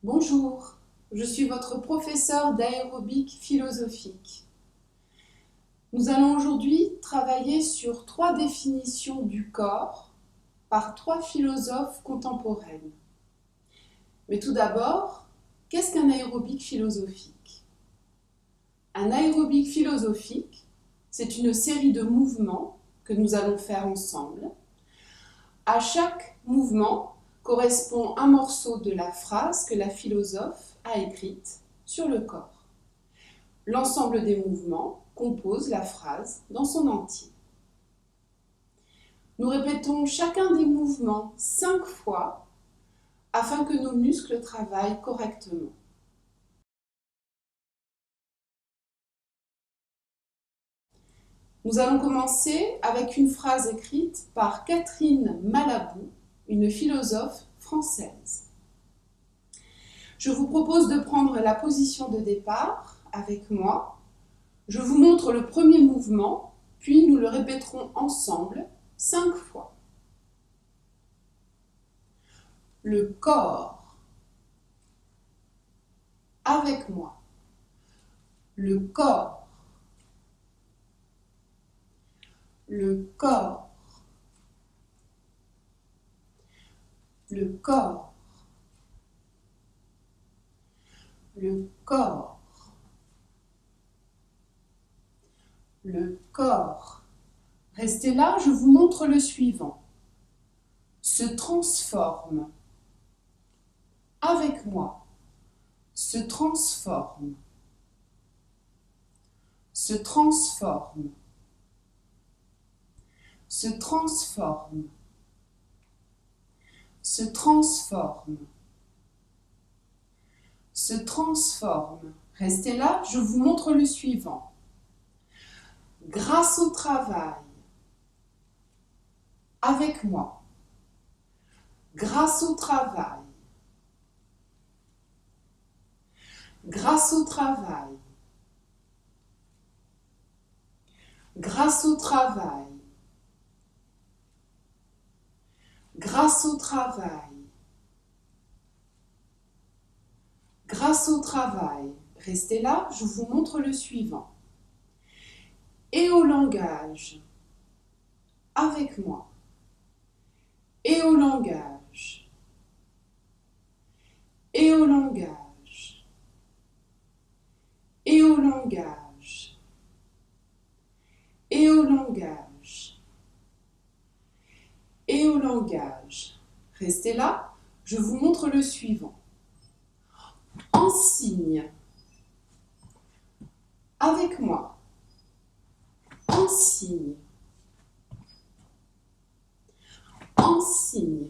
Bonjour, je suis votre professeur d'aérobic philosophique. Nous allons aujourd'hui travailler sur 3 définitions du corps par 3 philosophes contemporaines. Mais tout d'abord, qu'est-ce qu'un aérobic philosophique? Un aérobic philosophique, c'est une série de mouvements que nous allons faire ensemble. À chaque mouvement correspond un morceau de la phrase que la philosophe a écrite sur le corps. L'ensemble des mouvements compose la phrase dans son entier. Nous répétons chacun des mouvements 5 fois afin que nos muscles travaillent correctement. Nous allons commencer avec une phrase écrite par Catherine Malabou, une philosophe française. Je vous propose de prendre la position de départ avec moi. Je vous montre le premier mouvement, puis nous le répéterons ensemble 5 fois. Le corps. Avec moi. Le corps. Le corps. Le corps. Le corps. Le corps. Restez là, je vous montre le suivant. Se transforme. Avec moi. Se transforme. Se transforme. Se transforme. Se transforme. Se transforme. Restez là, je vous montre le suivant. Grâce au travail. Avec moi. Grâce au travail. Grâce au travail. Grâce au travail. Grâce au travail. Grâce au travail. Restez là, je vous montre le suivant. Et au langage. Avec moi. Et au langage. Et au langage. Et au langage. Et au langage. Et au langage. Restez là, je vous montre le suivant. Ensigne. Avec moi. Ensigne. Ensigne.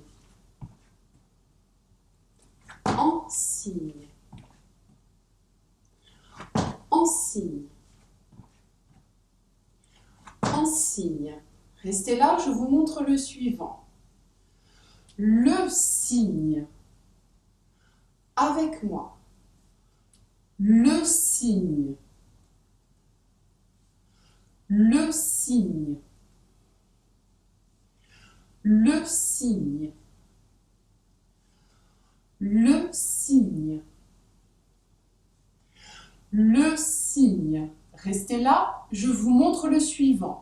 Ensigne. Ensigne. Ensigne. Restez là, je vous montre le suivant. Le signe. Avec moi. Le signe. Le signe. Le signe. Le signe. Le signe. Restez là, je vous montre le suivant.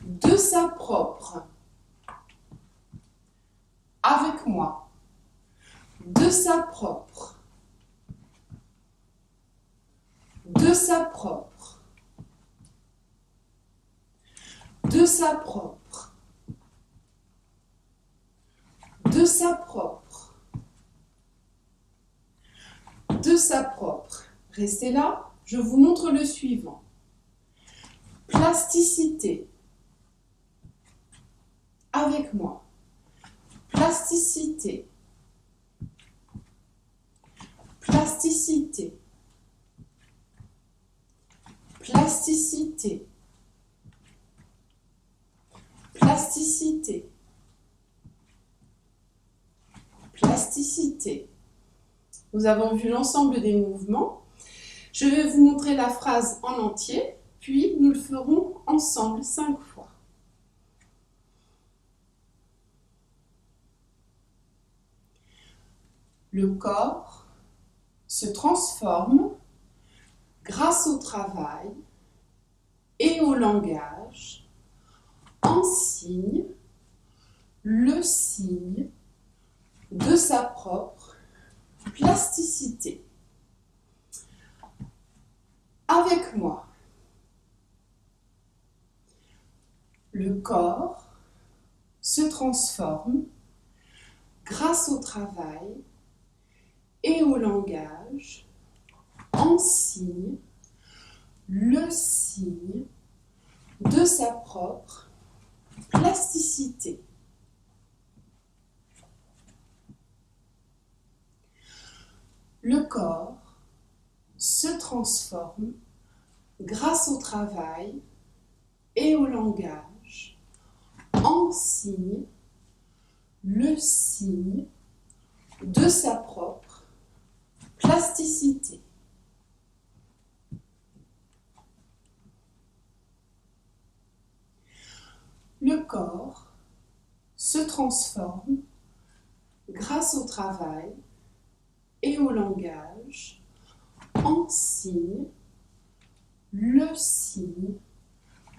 De sa propre. Avec moi. De sa propre. De sa propre. De sa propre. De sa propre. De sa propre. Restez là, je vous montre le suivant. Plasticité. Avec moi. Plasticité. Plasticité. Plasticité. Plasticité. Plasticité. Nous avons vu l'ensemble des mouvements. Je vais vous montrer la phrase en entier, puis nous le ferons ensemble 5 fois. Le corps se transforme grâce au travail et au langage en signe, le signe de sa propre plasticité. Avec moi, le corps se transforme grâce au travail et au langage en signe, le signe de sa propre plasticité. Le corps se transforme grâce au travail et au langage en signe, le signe de sa propre plasticité. Le corps se transforme grâce au travail et au langage en signe, le signe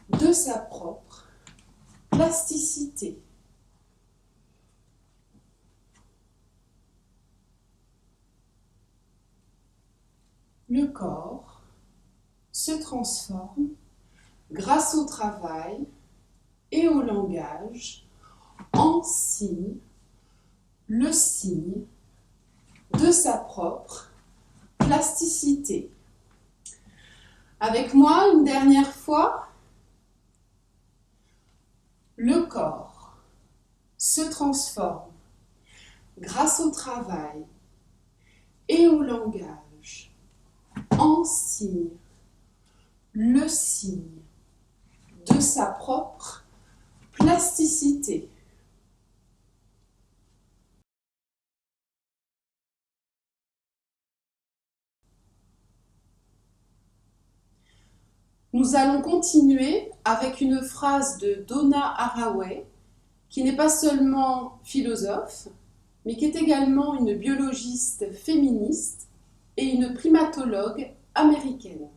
de sa propre plasticité. Le corps se transforme grâce au travail et au langage en signe, le signe de sa propre plasticité. Avec moi, une dernière fois, le corps se transforme grâce au travail et au langage en signe, le signe de sa propre plasticité. Nous allons continuer avec une phrase de Donna Haraway, qui n'est pas seulement philosophe, mais qui est également une biologiste féministe et une primatologue américaine.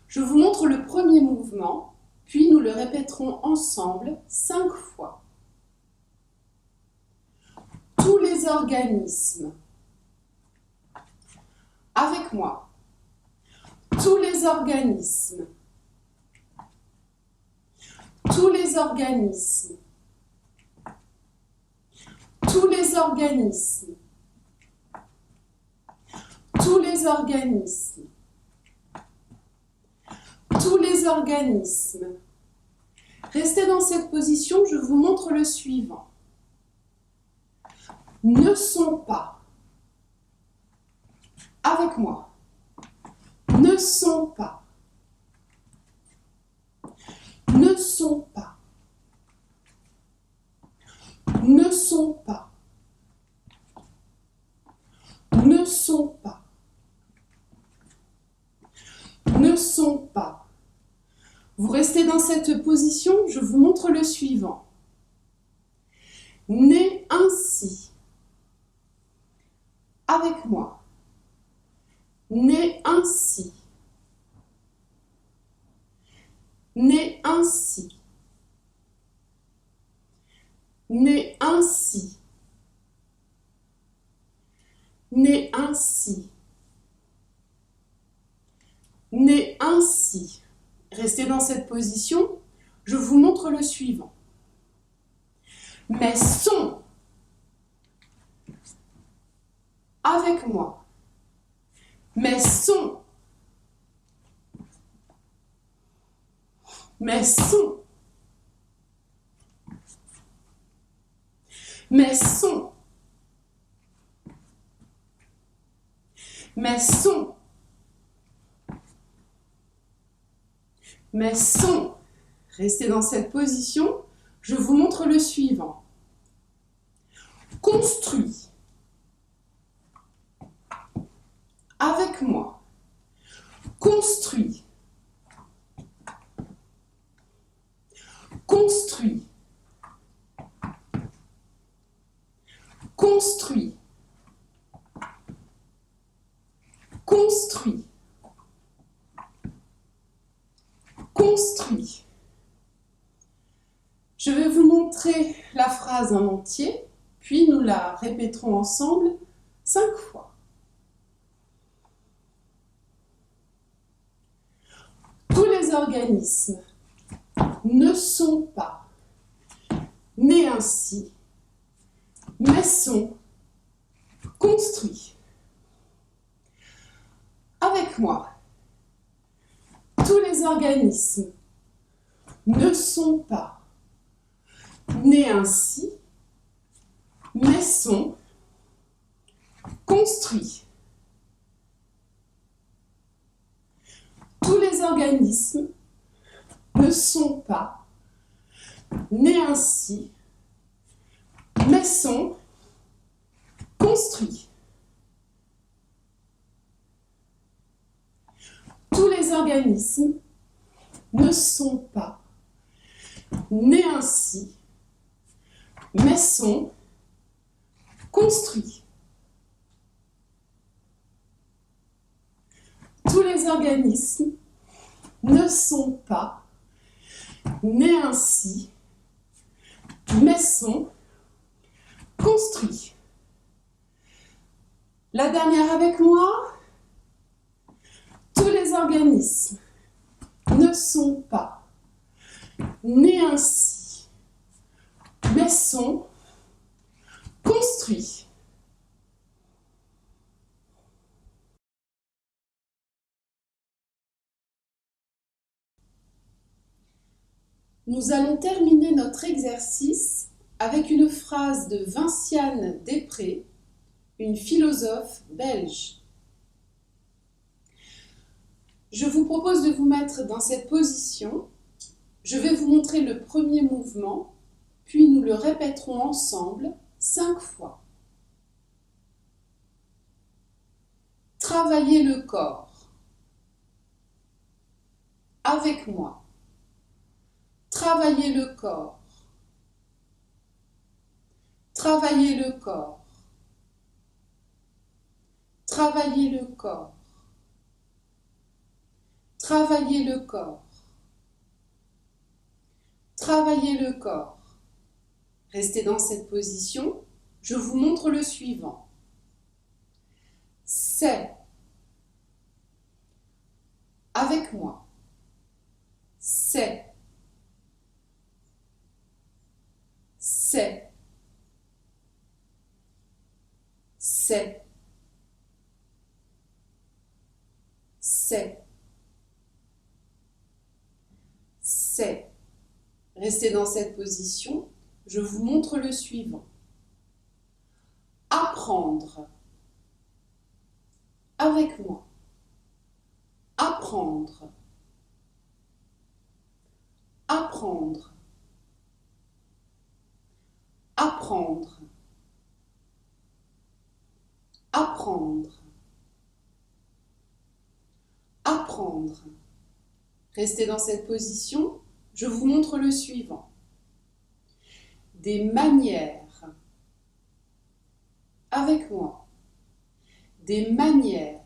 Je vous montre le premier mouvement, puis nous le répéterons ensemble 5 fois. Tous les organismes. Avec moi. Tous les organismes. Tous les organismes. Tous les organismes. Tous les organismes. Tous les organismes. Restez dans cette position, je vous montre le suivant. Ne sont pas. Avec moi. Ne sont pas. Ne sont pas. Ne sont pas. Ne sont pas. Ne sont pas. Vous restez dans cette position, je vous montre le suivant. Né ainsi. Avec moi. Né ainsi. Né ainsi. Né ainsi. Né ainsi. Né ainsi. Restez dans cette position, je vous montre le suivant. Mais sont. Avec moi. Mais sont. Mais sont. Mais sont. Mais sont. Mais sont. Restez dans cette position, je vous montre le suivant. Construit. Avec moi. Construit. Construit. Construit. construit. Je vais vous montrer la phrase en entier, puis nous la répéterons ensemble 5 fois. Tous les organismes ne sont pas nés ainsi, mais sont construits. Avec moi, tous les organismes ne sont pas nés ainsi, mais sont construits. Tous les organismes ne sont pas nés ainsi, mais sont construits. Tous les organismes ne sont pas nés ainsi, mais sont construits. Tous les organismes ne sont pas nés ainsi, mais sont construits. La dernière avec moi. Tous les organismes ne sont pas nés ainsi, mais sont construits. Nous allons terminer notre exercice avec une phrase de Vinciane Després, une philosophe belge. Je vous propose de vous mettre dans cette position. Je vais vous montrer le premier mouvement, puis nous le répéterons ensemble 5 fois. Travaillez le corps. Avec moi. Travaillez le corps. Travaillez le corps. Travaillez le corps. Travaillez le corps. Travaillez le corps. Restez dans cette position. Je vous montre le suivant. C'est. Avec moi. C'est. C'est. C'est. C'est. C'est. Restez dans cette position. Je vous montre le suivant. Apprendre. Avec moi. Apprendre. Apprendre. Apprendre. Apprendre. Apprendre. Restez dans cette position. Je vous montre le suivant. Des manières. Avec moi. Des manières.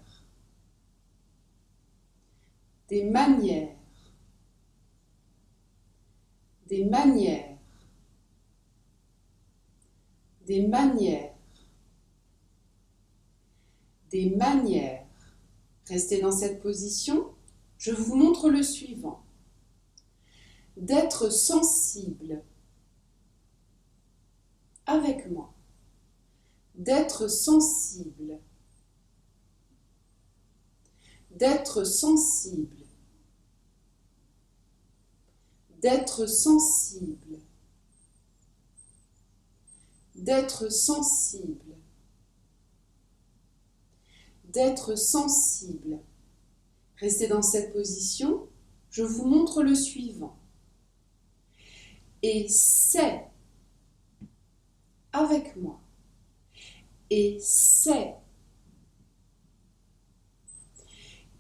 Des manières. Des manières. Des manières. Des manières. Restez dans cette position. Je vous montre le suivant. D'être sensible. Avec moi. D'être sensible. D'être sensible. D'être sensible. D'être sensible. D'être sensible. Restez dans cette position. Je vous montre le suivant. Et c'est. Avec moi. Et c'est.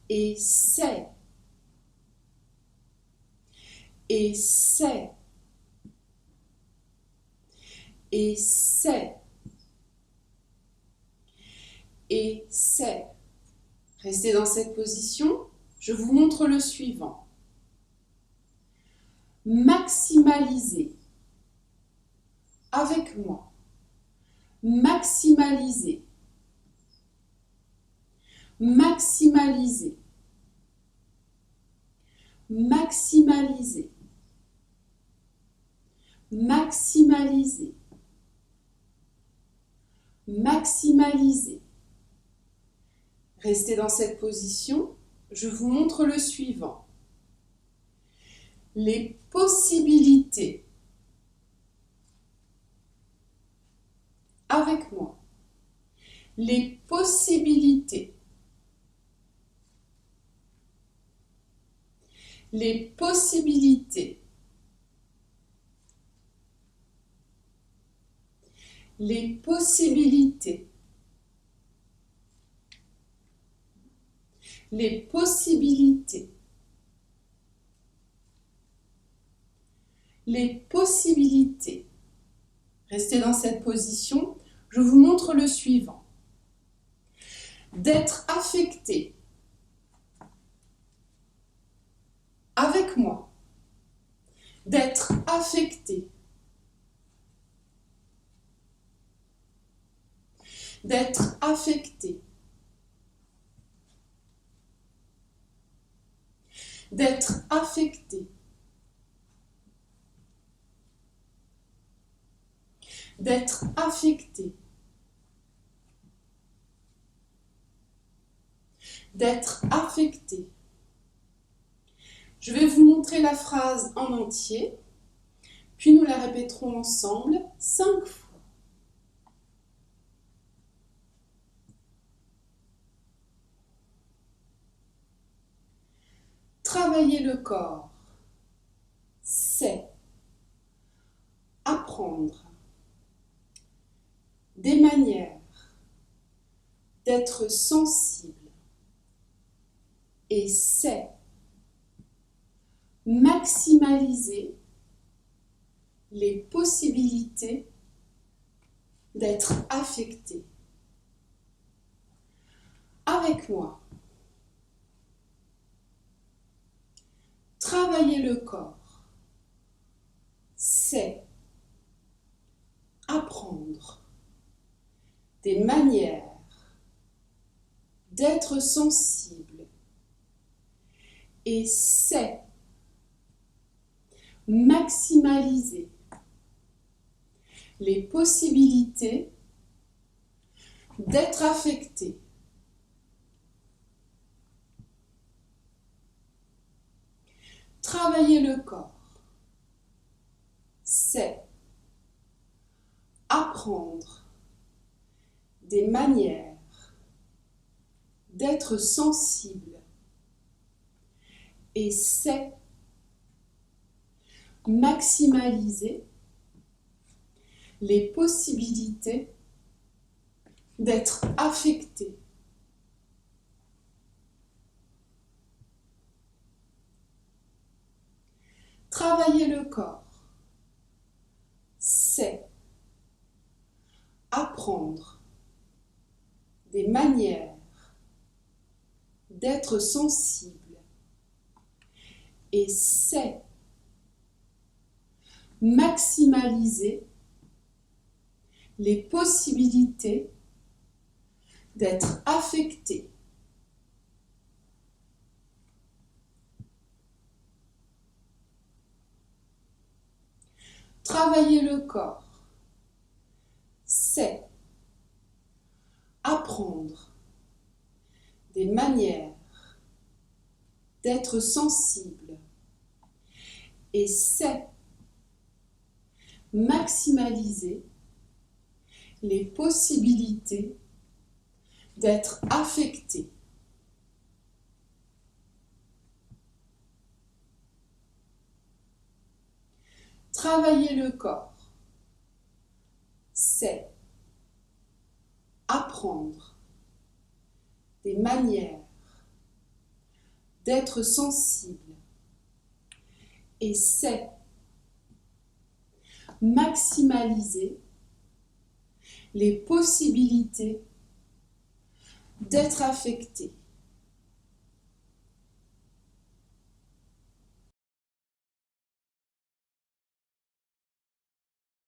Et c'est. Et c'est. Et c'est. Et c'est. Restez dans cette position. Je vous montre le suivant. maximaliser. Avec moi. Maximaliser. Maximaliser. Maximaliser. Maximaliser. Maximaliser. Restez dans cette position. Je vous montre le suivant. Les possibilités. Avec moi. Les possibilités. Les possibilités. Les possibilités. Les possibilités. Les possibilités. Restez dans cette position. Je vous montre le suivant. D'être affecté. Avec moi. D'être affecté. D'être affecté. D'être affecté. D'être affecté. D'être affecté. Je vais vous montrer la phrase en entier, puis nous la répéterons ensemble 5 fois. Travailler le corps, c'est apprendre des manières d'être sensible et c'est maximaliser les possibilités d'être affecté. Avec moi. Travailler le corps, c'est apprendre des manières d'être sensible et c'est maximaliser les possibilités d'être affecté. Travailler le corps, c'est apprendre des manières d'être sensible et c'est maximaliser les possibilités d'être affecté. Travailler le corps, c'est apprendre des manières d'être sensible et c'est maximaliser les possibilités d'être affecté. Travailler le corps, c'est apprendre des manières d'être sensible et c'est maximaliser les possibilités d'être affecté. Travailler le corps, c'est apprendre des manières d'être sensible et c'est maximaliser les possibilités d'être affecté.